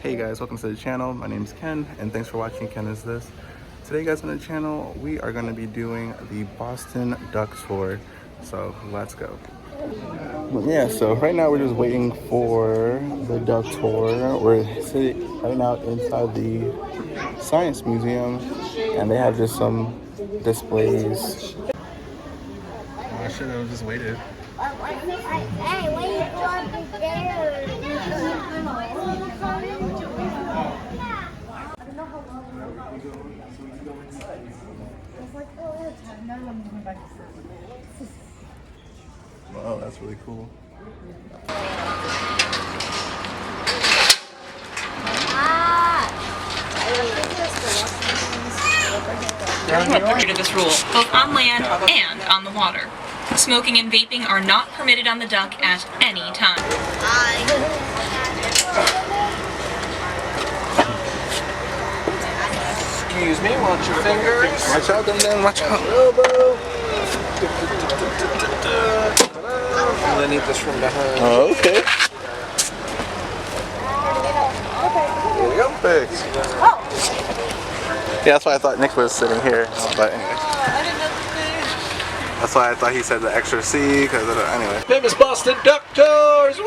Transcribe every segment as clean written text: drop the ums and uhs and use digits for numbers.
Hey guys, welcome to the channel. My name is Ken and thanks for watching Ken Is This. Today guys on the channel, we are going to be doing the Boston Duck tour. So let's go. Yeah, so right now we're just waiting for the duck tour. We're sitting right now inside the Science Museum and they have just some displays. Oh, I should have just waited. Hey, why you go up there? Wow, that's really cool. To this rule, both on land and on the water. Smoking and vaping are not permitted on the Duck at any time. Excuse me, watch your fingers. Watch out, then watch out. Elbow. I need this from behind. Oh, okay. Here we go. Thanks. Yeah, that's why I thought Nick was sitting here. But anyway. That's why I thought he said the extra C, because anyway. Famous Boston Duck Tours! Woo!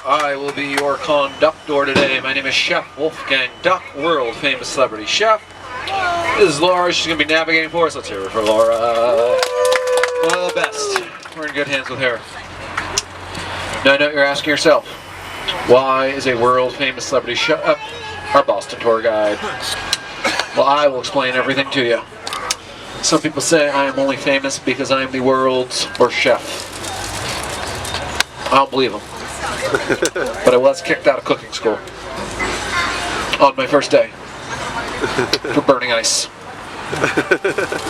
I will be your conductor today. My name is Chef Wolfgang Duck, world famous celebrity chef. This is Laura. She's going to be navigating for us. Let's hear it for Laura. One of the best. We're in good hands with her. Now I know you're asking yourself, why is a world famous celebrity chef our Boston tour guide? Well, I will explain everything to you. Some people say I am only famous because I am the world's worst chef. I don't believe them. But I was kicked out of cooking school on my first day for burning ice.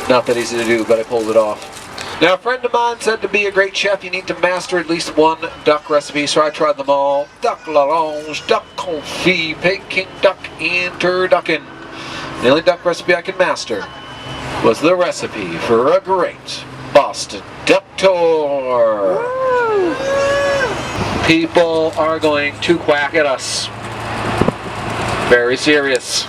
Not that easy to do, but I pulled it off. Now, a friend of mine said to be a great chef, you need to master at least one duck recipe, so I tried them all. Duck l'orange, duck confit, Peking duck, and turducken. The only duck recipe I can master was the recipe for a great Boston Duck Tour. People are going to quack at us. Very serious.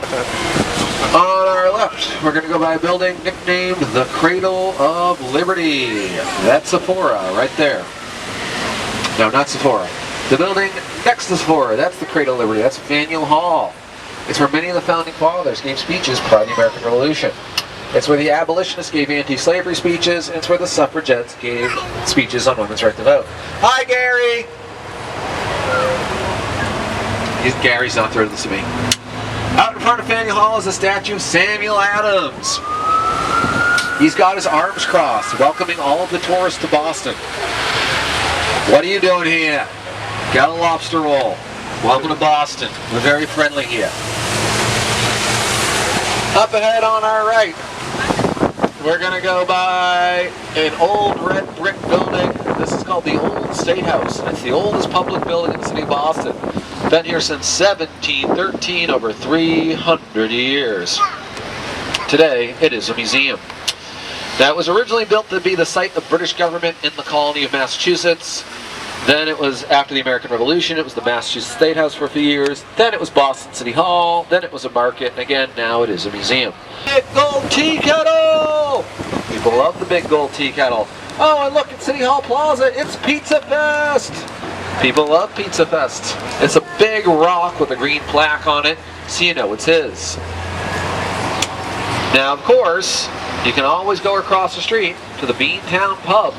On our left, we're going to go by a building nicknamed the Cradle of Liberty. That's Sephora right there. No, not Sephora. The building next to Sephora, that's the Cradle of Liberty. That's Faneuil Hall. It's where many of the founding fathers gave speeches prior to the American Revolution. It's where the abolitionists gave anti-slavery speeches, and it's where the suffragettes gave speeches on women's right to vote. Hi, Gary! Gary's not thrilled to me. Out in front of Faneuil Hall is a statue of Samuel Adams. He's got his arms crossed, welcoming all of the tourists to Boston. What are you doing here? Got a lobster roll. Welcome to Boston. We're very friendly here. Up ahead on our right, we're going to go by an old red brick building. This is called the Old State House. It's the oldest public building in the city of Boston. Been here since 1713, over 300 years. Today, it is a museum. Now, it was originally built to be the site of British government in the colony of Massachusetts. Then it was, after the American Revolution, it was the Massachusetts State House for a few years. Then it was Boston City Hall. Then it was a market. And again, now it is a museum. Big gold tea kettle! People love the big gold tea kettle. Oh, and look at City Hall Plaza. It's Pizza Fest! People love Pizza Fest. It's a big rock with a green plaque on it, so you know it's his. Now, of course, you can always go across the street to the Beantown Pub,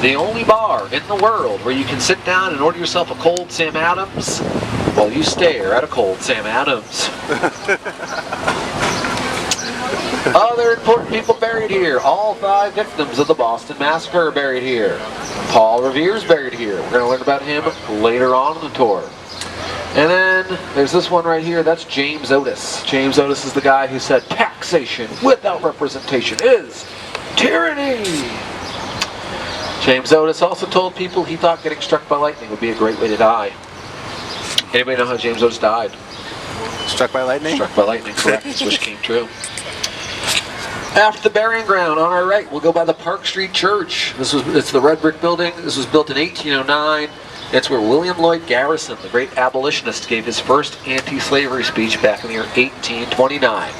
the only bar in the world where you can sit down and order yourself a cold Sam Adams while you stare at a cold Sam Adams. Other important people buried here. All 5 victims of the Boston Massacre are buried here. Paul Revere's buried here. We're going to learn about him later on in the tour. And then there's this one right here. That's James Otis. James Otis is the guy who said taxation without representation is tyranny. James Otis also told people he thought getting struck by lightning would be a great way to die. Anybody know how James Otis died? Struck by lightning? Struck by lightning, correct. His wish came true. After the burying ground, on our right, we'll go by the Park Street Church. It's the red brick building. This was built in 1809. It's where William Lloyd Garrison, the great abolitionist, gave his first anti-slavery speech back in the year 1829.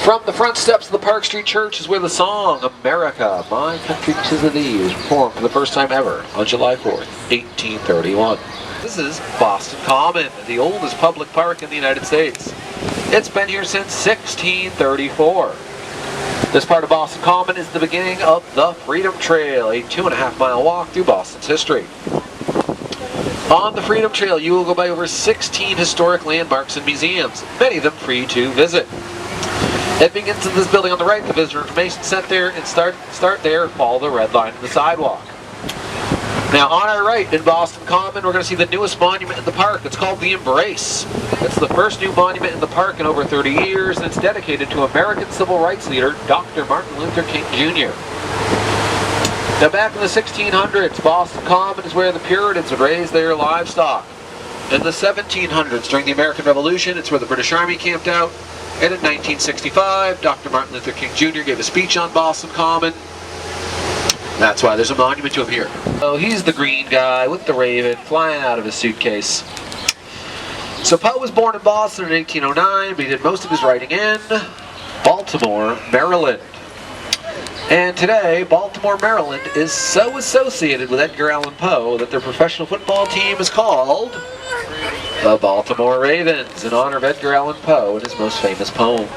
From the front steps of the Park Street Church is where the song "America, My Country 'Tis of Thee" was performed for the first time ever on July 4th, 1831. This is Boston Common, the oldest public park in the United States. It's been here since 1634. This part of Boston Common is the beginning of the Freedom Trail, a 2.5-mile walk through Boston's history. On the Freedom Trail, you will go by over 16 historic landmarks and museums, many of them free to visit. It begins in this building on the right, the Visitor Information Center, and start there, follow the red line in the sidewalk. Now on our right in Boston Common, we're going to see the newest monument in the park. It's called the Embrace. It's the first new monument in the park in over 30 years, and it's dedicated to American civil rights leader Dr. Martin Luther King Jr. Now back in the 1600s, Boston Common is where the Puritans would raise their livestock. In the 1700s, during the American Revolution, it's where the British Army camped out. And in 1965, Dr. Martin Luther King Jr. gave a speech on Boston Common. That's why there's a monument to him here. Oh, he's the green guy with the raven flying out of his suitcase. So Poe was born in Boston in 1809, but he did most of his writing in Baltimore, Maryland. And today, Baltimore, Maryland is so associated with Edgar Allan Poe that their professional football team is called the Baltimore Ravens, in honor of Edgar Allan Poe and his most famous poem.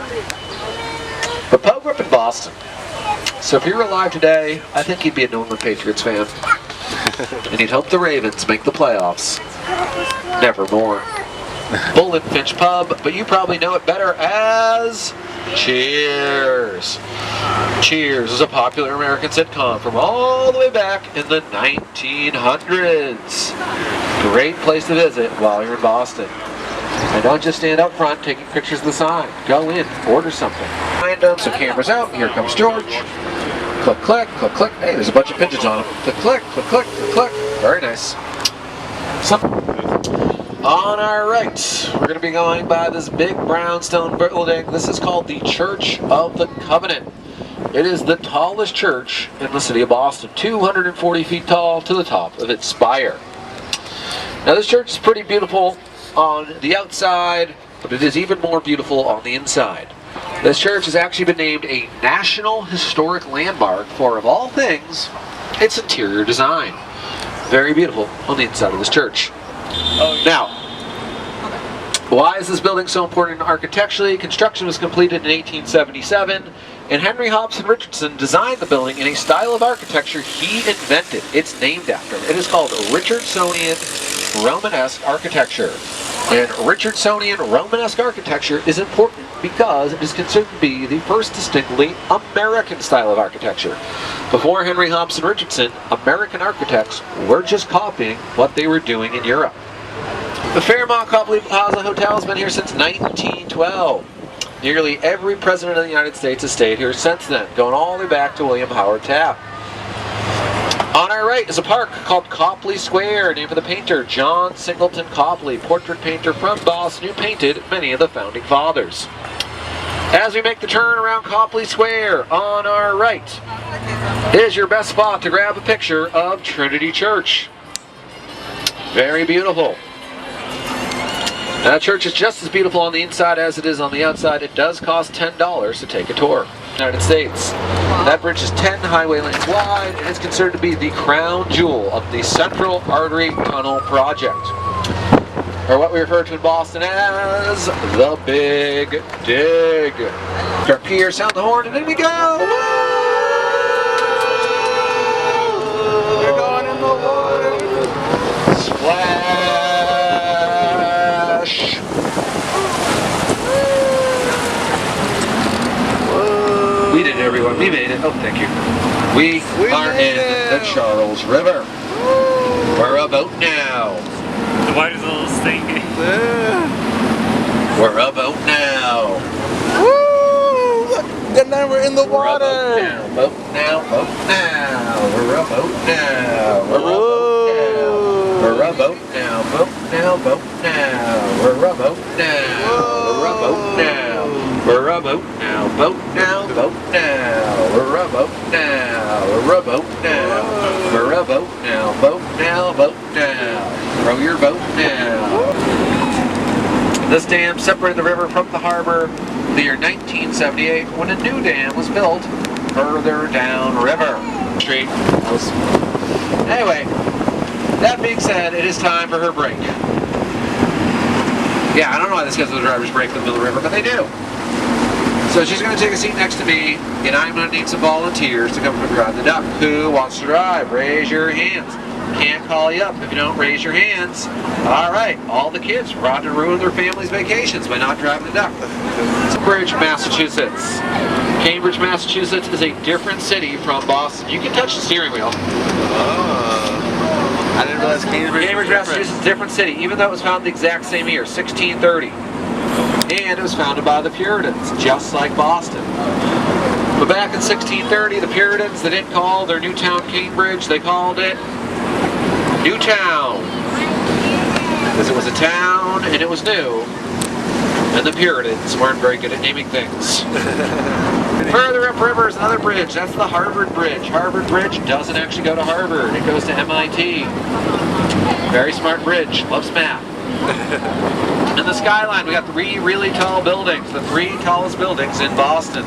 But Poe grew up in Boston. So if he were alive today, I think he'd be a New England Patriots fan. And he'd hope the Ravens make the playoffs. Nevermore. Bull and Finch Pub, but you probably know it better as Cheers. Cheers is a popular American sitcom from all the way back in the 1900s. Great place to visit while you're in Boston. And don't just stand up front taking pictures of the sign. Go in, order something. Find them, so cameras out. Here comes George. Click, click, click, click. Hey, there's a bunch of pigeons on them. Click, click, click, click, click, click. Very nice. On our right, we're going to be going by this big brownstone building. This is called the Church of the Covenant. It is the tallest church in the city of Boston, 240 feet tall to the top of its spire. Now this church is pretty beautiful on the outside, but it is even more beautiful on the inside. This church has actually been named a National Historic Landmark for, of all things, its interior design. Very beautiful on the inside of this church. Now, why is this building so important architecturally? Construction was completed in 1877, and Henry Hobson Richardson designed the building in a style of architecture he invented. It's named after him. It is called Richardsonian Romanesque architecture. And Richardsonian Romanesque architecture is important because it is considered to be the first distinctly American style of architecture. Before Henry Hobson Richardson, American architects were just copying what they were doing in Europe. The Fairmont Copley Plaza Hotel has been here since 1912. Nearly every president of the United States has stayed here since then, going all the way back to William Howard Taft. On our right is a park called Copley Square, named for the painter John Singleton Copley, portrait painter from Boston who painted many of the founding fathers. As we make the turn around Copley Square, on our right is your best spot to grab a picture of Trinity Church. Very beautiful. That church is just as beautiful on the inside as it is on the outside. It does cost $10 to take a tour. United States. That bridge is 10 highway lanes wide and is considered to be the crown jewel of the Central Artery Tunnel Project, or what we refer to in Boston as the Big Dig. Our pier, sound the horn, and in we go! We're going in the water. Splash! We did it, everyone. We made it. Oh, thank you. We are in the Charles River. We're about now. The water's a little stinky. We're about now. Woo! And then we're in the water. We're about now. We're about now. We're about now. We're about now. Boat now. Boat now. We're about now. We're about now. We're about now. Boat now. Boat now. We're about now. We're about now. We're about now. now, boat now, boat now. Row your boat now. This dam separated the river from the harbor in the year 1978 when a new dam was built further downriver. Anyway, that being said, it is time for her break. Yeah, I don't know why this gives the driver's break in the middle of the river, but they do. So she's going to take a seat next to me, and I'm going to need some volunteers to come and drive the duck. Who wants to drive? Raise your hands. Can't call you up if you don't raise your hands. All right, all the kids brought to ruin their family's vacations by not driving the duck. Cambridge, Massachusetts. Cambridge, Massachusetts is a different city from Boston. You can touch the steering wheel. I didn't realize Cambridge, Massachusetts is a different city, even though it was founded the exact same year, 1630. And it was founded by the Puritans, just like Boston. But back in 1630, the Puritans, they didn't call their new town Cambridge, they called it Newtown. Because it was a town and it was new. And the Puritans weren't very good at naming things. Further upriver is another bridge. That's the Harvard Bridge. Harvard Bridge doesn't actually go to Harvard. It goes to MIT. Very smart bridge. Loves math. In the skyline, we got 3 really tall buildings. The 3 tallest buildings in Boston.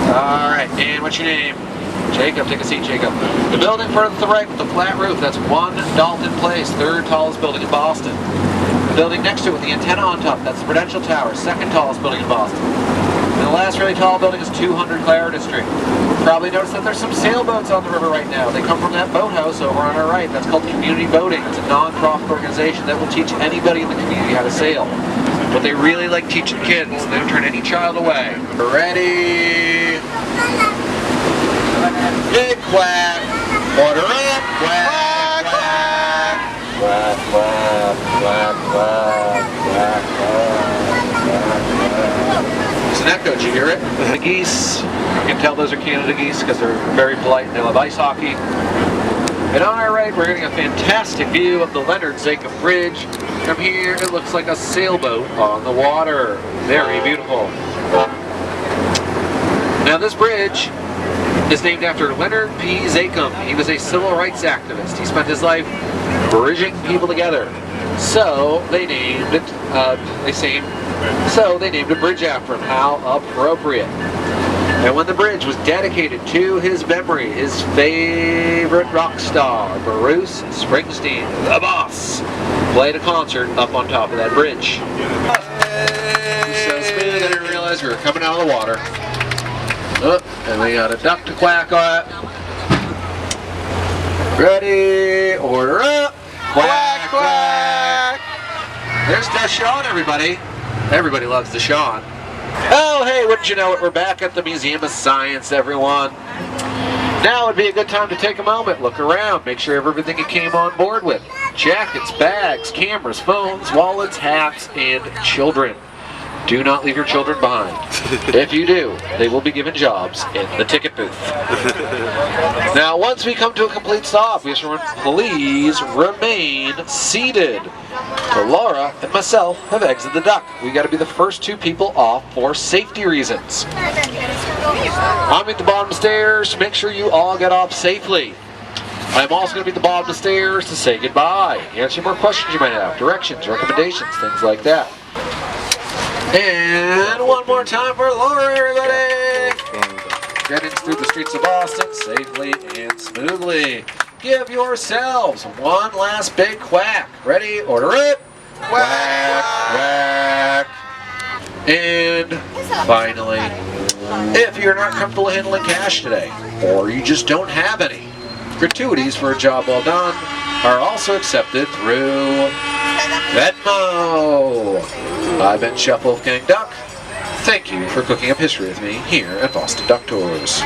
All right, and what's your name? Jacob, take a seat, Jacob. The building further to the right with the flat roof, that's 1 Dalton Place, 3rd tallest building in Boston. The building next to it with the antenna on top, that's the Prudential Tower, 2nd tallest building in Boston. And the last really tall building is 200 Clarendon Street. Probably noticed that there's some sailboats on the river right now. They come from that boathouse over on our right. That's called Community Boating. It's a non-profit organization that will teach anybody in the community how to sail. But they really like teaching kids. They don't turn any child away. Ready? Big quack. Order up. Quack, quack. Quack, quack, quack, quack, quack, quack. There's an echo, did you hear it? The geese, you can tell those are Canada geese because they're very polite and they love ice hockey. And on our right, we're getting a fantastic view of the Leonard Zakum Bridge. From here, it looks like a sailboat on the water. Very beautiful. Now this bridge is named after Leonard P. Zakum. He was a civil rights activist. He spent his life bridging people together. So they named it, they named a bridge after him. How appropriate. And when the bridge was dedicated to his memory, his favorite rock star, Bruce Springsteen, the boss, played a concert up on top of that bridge. So smooth, I didn't realize we were coming out of the water. Oh, and we got a duck to quack on. Ready, order up. Quack, quack. There's Deshaun, everybody. Everybody loves Deshaun. Oh, hey, wouldn't you know it, we're back at the Museum of Science, everyone. Now would be a good time to take a moment, look around, make sure everything you came on board with. Jackets, bags, cameras, phones, wallets, hats, and children. Do not leave your children behind. If you do, they will be given jobs in the ticket booth. Now, once we come to a complete stop, we should please remain seated. So Laura and myself have exited the duck. We got to be the first 2 people off for safety reasons. I'm at the bottom stairs. Make sure you all get off safely. I'm also going to be at the bottom of the stairs to say goodbye. Answer more questions you might have, directions, recommendations, things like that. And one more time for Laura, everybody! Getting through the streets of Boston safely and smoothly. Give yourselves one last big quack. Ready? Order it! Quack, quack. And finally, if you're not comfortable handling cash today, or you just don't have any, gratuities for a job well done are also accepted through Venmo. I've been Chef Wolfgang Duck. Thank you for cooking up history with me here at Boston Duck Tours.